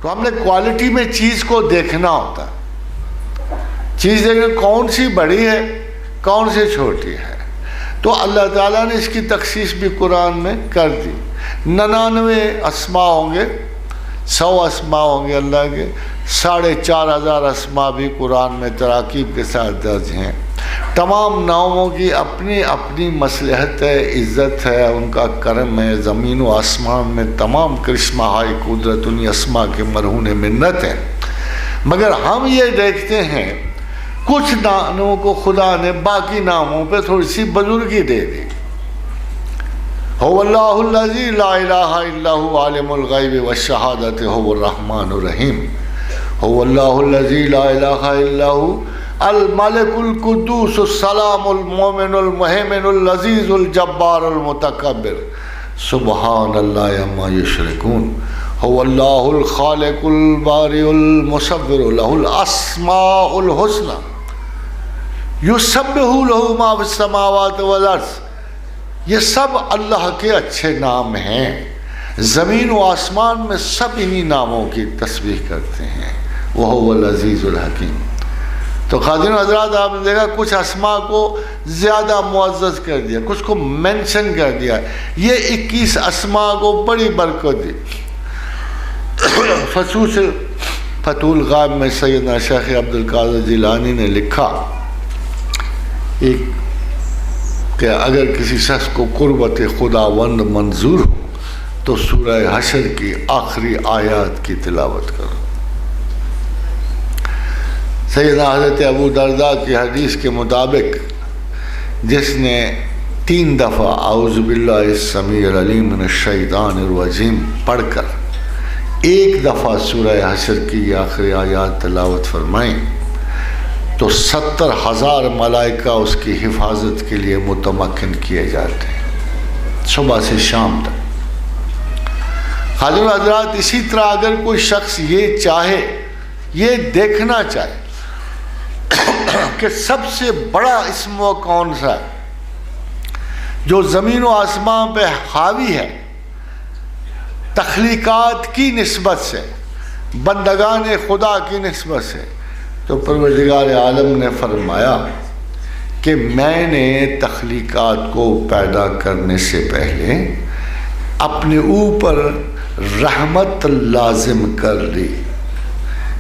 تو ہم نے کوالٹی میں چیز کو دیکھنا ہوتا ہے، چیز دیکھیں کون سی بڑی ہے کون سی چھوٹی ہے. تو اللہ تعالیٰ نے اس کی تخصیص بھی قرآن میں کر دی. 99 اسماء ہوں گے، 100 اسماء ہوں گے اللہ کے، 4,500 اسماء بھی قرآن میں تراکیب کے ساتھ درج ہیں. تمام ناموں کی اپنی اپنی مصلحت ہے، عزت ہے، ان کا کرم ہے. زمین و آسمان میں تمام کرشمہ ہائے قدرت انہی اسماء کے مرہون منت ہے. مگر ہم یہ دیکھتے ہیں کچھ ناموں کو خدا نے باقی ناموں پہ تھوڑی سی بزرگی دے دی. هو اللہ الذی لا الہ الا هو عالم الغیب والشہادۃ هو الرحمن الرحیم. هو اللہ الذی لا الہ الا هو الملک القدوس السلام المؤمن المہیمن العزیز الجبار المتکبر سبحان اللہ عما یشرکون. هو اللہ الخالق البارئ المصور له الاسماء الحسنى یسبح له ما فی السماوات والارض. یہ سب اللہ کے اچھے نام ہیں، زمین و آسمان میں سب انہی ناموں کی تسبیح کرتے ہیں. وہو العزیز الحکیم. تو خادم حضرات آپ نے دیکھا کچھ اسماء کو زیادہ معزز کر دیا، کچھ کو مینشن کر دیا. یہ 21 اسماء کو بڑی برکت دی. خصوص فتح الغائب میں سیدنا شیخ عبد القادر جیلانی نے لکھا کہ اگر کسی شخص کو قربت خداوند منظور ہو تو سورہ حشر کی آخری آیات کی تلاوت کرو. سیدنا حضرت ابو درداء کی حدیث کے مطابق جس نے 3 دفعہ اعوذ باللہ السمیع العلیم من الشیطان الرجیم پڑھ کر 1 دفعہ سورہ حشر کی آخری آیات تلاوت فرمائیں تو 70,000 ملائکہ اس کی حفاظت کے لیے متمکن کیے جاتے ہیں صبح سے شام تک. خادم حضرات اسی طرح اگر کوئی شخص یہ چاہے، یہ دیکھنا چاہے کہ سب سے بڑا اسم وہ کون سا ہے جو زمین و آسمان پہ حاوی ہے تخلیقات کی نسبت سے، بندگان خدا کی نسبت سے، تو پروردگار عالم نے فرمایا کہ میں نے تخلیقات کو پیدا کرنے سے پہلے اپنے اوپر رحمت لازم کر لی.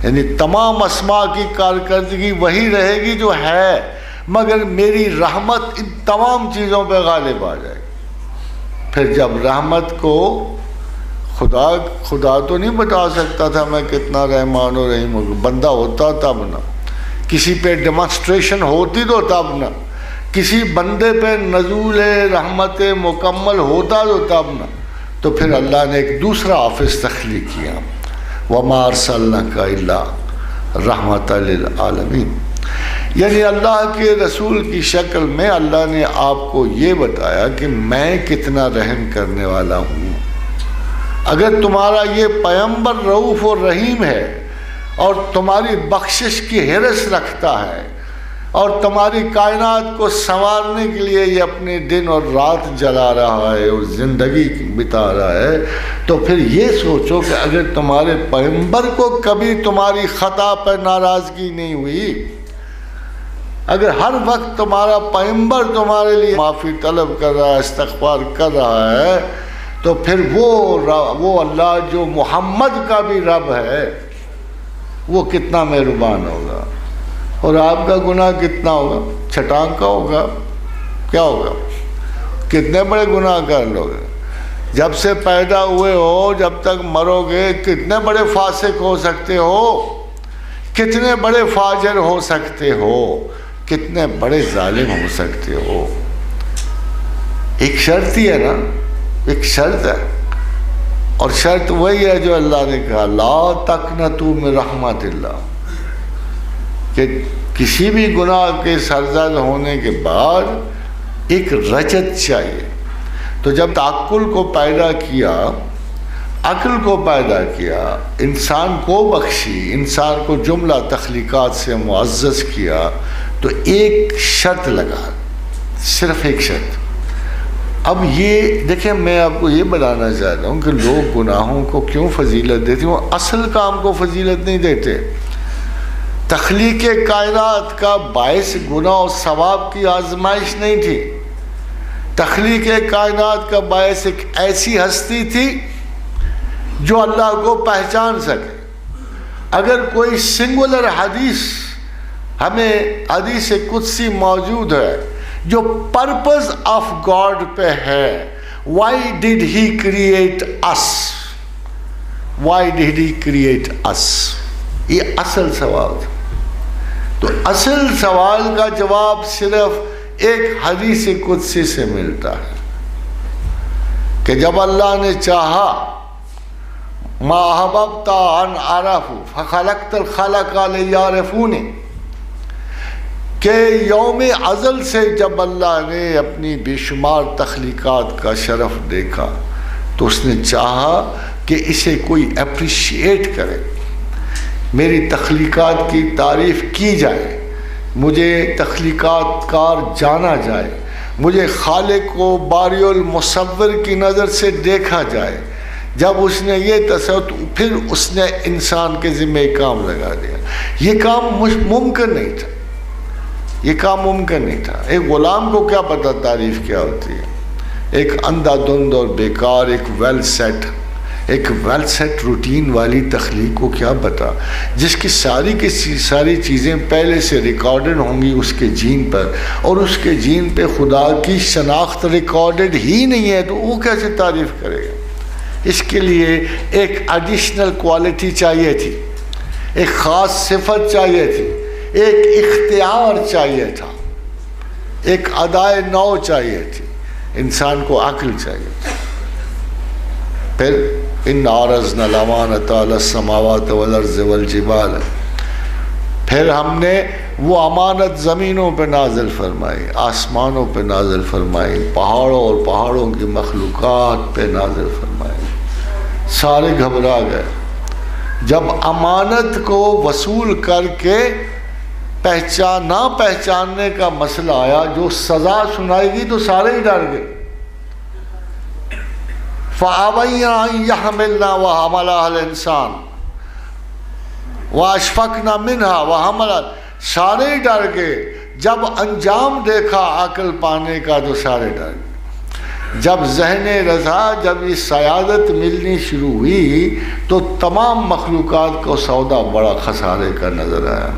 یعنی تمام اسماء کی کارکردگی وہی رہے گی جو ہے، مگر میری رحمت ان تمام چیزوں پہ غالب آ جائے گی. پھر جب رحمت کو خدا تو نہیں بتا سکتا تھا میں کتنا رحمان و رحیم ہوں، بندہ ہوتا تب نہ، کسی پہ ڈیمانسٹریشن ہوتی تو تب نہ، کسی بندے پہ نزول رحمت مکمل ہوتا تو تب نہ. تو پھر اللہ نے ایک دوسرا آفس تخلیق کیا، وَمَا أَرْسَلْنَاكَ إِلَّا رَحْمَةً لِلْعَالَمِينَ. یعنی اللہ کے رسول کی شکل میں اللہ نے آپ کو یہ بتایا کہ میں کتنا رحم کرنے والا ہوں. اگر تمہارا یہ پیغمبر رؤوف و رحیم ہے اور تمہاری بخشش کی حرص رکھتا ہے اور تمہاری کائنات کو سنوارنے کے لیے یہ اپنے دن اور رات جلا رہا ہے اور زندگی بتا رہا ہے، تو پھر یہ سوچو کہ اگر تمہارے پیغمبر کو کبھی تمہاری خطا پر ناراضگی نہیں ہوئی، اگر ہر وقت تمہارا پیغمبر تمہارے لیے معافی طلب کر رہا ہے، استغفار کر رہا ہے، تو پھر وہ اللہ جو محمد کا بھی رب ہے وہ کتنا مہربان ہوگا. اور آپ کا گناہ کتنا ہوگا؟ چھٹان کا ہوگا؟ کیا ہوگا؟ کتنے بڑے گناہ کر لوگ، جب سے پیدا ہوئے ہو جب تک مرو گے کتنے بڑے فاسق ہو سکتے ہو، کتنے بڑے فاجر ہو سکتے ہو، کتنے بڑے ظالم ہو سکتے ہو. ایک شرط ہی ہے نا، ایک شرط ہے، اور شرط وہی ہے جو اللہ نے کہا لا تقنطوا من رحمت اللہ، کہ کسی بھی گناہ کے سرزد ہونے کے بعد ایک رجت چاہیے. تو جب تعقل کو پیدا کیا، عقل کو پیدا کیا، انسان کو بخشی، انسان کو جملہ تخلیقات سے معزز کیا، تو ایک شرط لگا، صرف ایک شرط، اب یہ دیکھیں، میں آپ کو یہ بتانا چاہ رہا ہوں کہ لوگ گناہوں کو کیوں فضیلت دیتے ہیں، وہ اصل کام کو فضیلت نہیں دیتے۔ تخلیق کائنات کا باعث گناہ و ثواب کی آزمائش نہیں تھی، تخلیق کائنات کا باعث ایک ایسی ہستی تھی جو اللہ کو پہچان سکے۔ اگر کوئی سنگولر حدیث ہمیں حدیث قدسی موجود ہے جو پرپز آف گاڈ پہ ہے، why did he create us, why did he create us, یہ اصل سوال تھا۔ تو اصل سوال کا جواب صرف ایک حدیث قدسی سے ملتا ہے کہ جب اللہ نے چاہا ما احببت ان اعرفوا فخلقت الخلق لیعرفونی، کہ یوم ازل سے جب اللہ نے اپنی بے شمار تخلیقات کا شرف دیکھا تو اس نے چاہا کہ اسے کوئی اپریشیٹ کرے، میری تخلیقات کی تعریف کی جائے، مجھے تخلیقات کار جانا جائے، مجھے خالق و باری المصور کی نظر سے دیکھا جائے۔ جب اس نے یہ تصور، پھر اس نے انسان کے ذمہ کام لگا دیا۔ یہ کام ممکن نہیں تھا، یہ کام ممکن نہیں تھا۔ ایک غلام کو کیا پتہ تعریف کیا ہوتی ہے؟ ایک اندھا دھند اور بیکار ایک ویل سیٹ روٹین والی تخلیق کو کیا پتا، جس کی ساری چیزیں پہلے سے ریکارڈڈ ہوں گی اس کے جین پر، اور اس کے جین پہ خدا کی شناخت ریکارڈڈ ہی نہیں ہے، تو وہ کیسے تعریف کرے گا؟ اس کے لیے ایک ایڈیشنل کوالٹی چاہیے تھی، ایک خاص صفت چاہیے تھی، ایک اختیار چاہیے تھا، ایک ادائے نو چاہیے تھی، انسان کو عقل چاہیے تھی۔ پھر ان عرضنا الامانۃ علی السماوات والارض والجبال، پھر ہم نے وہ امانت زمینوں پہ نازل فرمائی، آسمانوں پہ نازل فرمائی، پہاڑوں اور پہاڑوں کی مخلوقات پہ نازل فرمائی۔ سارے گھبرا گئے جب امانت کو وصول کر کے نہ پہچاننے کا مسئلہ آیا، جو سزا سنائے گی تو سارے ہی ڈر گئے۔ فَأَبَيْنَا أَن يَحْمِلْنَا وَحَمَلَهَا الْإِنسَانُ وَأَشْفَقْنَا مِنْهَا وَحَمَلَهَا، سارے ہی ڈر گئے۔ جب انجام دیکھا عقل پانے کا تو سارے ڈر گئے۔ جب ذہن رضا، جب یہ سیادت ملنی شروع ہوئی تو تمام مخلوقات کو سودا بڑا خسارے کا نظر آیا۔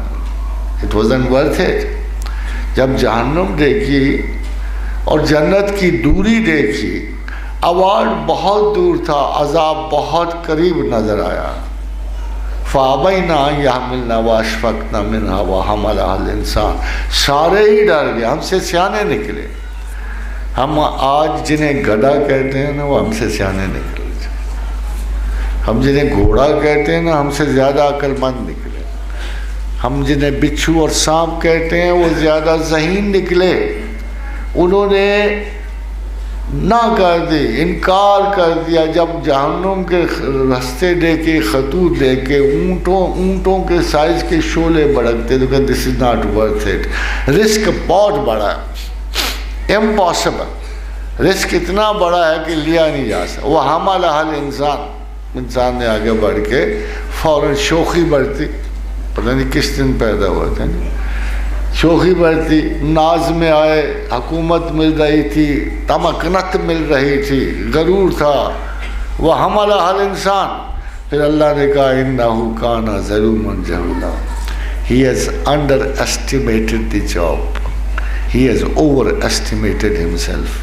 It wasn't worth it۔ جب جہنم دیکھی اور جنت کی دوری دیکھی، ایوارڈ بہت دور تھا، عذاب بہت قریب نظر آیا۔ فَأَبَيْنَا أَن يَحْمِلْنَا وَأَشْفَقْنَا مِنْهَا وَحَمَلَهَا الْإِنسَانُ، سارے ہی ڈر گئے، ہم سے سیانے نکلے۔ ہم آج جنہیں گدھا کہتے ہیں نا، وہ ہم سے سیانے نکلے۔ ہم جنہیں گھوڑا کہتے ہیں نا، ہم سے زیادہ عقل مند نکلے۔ ہم جنہیں بچھو اور سانپ کہتے ہیں، وہ زیادہ ذہین نکلے۔ انہوں نے نہ کر دی، انکار کر دیا۔ جب جہنم کے رستے دیکھے، خطوط دیکھے، اونٹوں کے سائز کے شعلے بڑکتے، تو کہ this is not worth it, risk بہت بڑا ہے، امپاسبل، رسک اتنا بڑا ہے کہ لیا نہیں جا سکتا۔ وہ حملھا الانسان، انسان نے آگے بڑھ کے فوراً شوخی بڑھتی، پتہ نہیں کس دن پیدا ہوا تھا، شوخی بڑھتی، ناز میں آئے، حکومت مل رہی تھی، تمکنت مل رہی تھی، غرور تھا۔ وہ حملھا الانسان، پھر اللہ نے کہا انہ کان ظلوما جہولا، he has underestimated the job, he has overestimated himself۔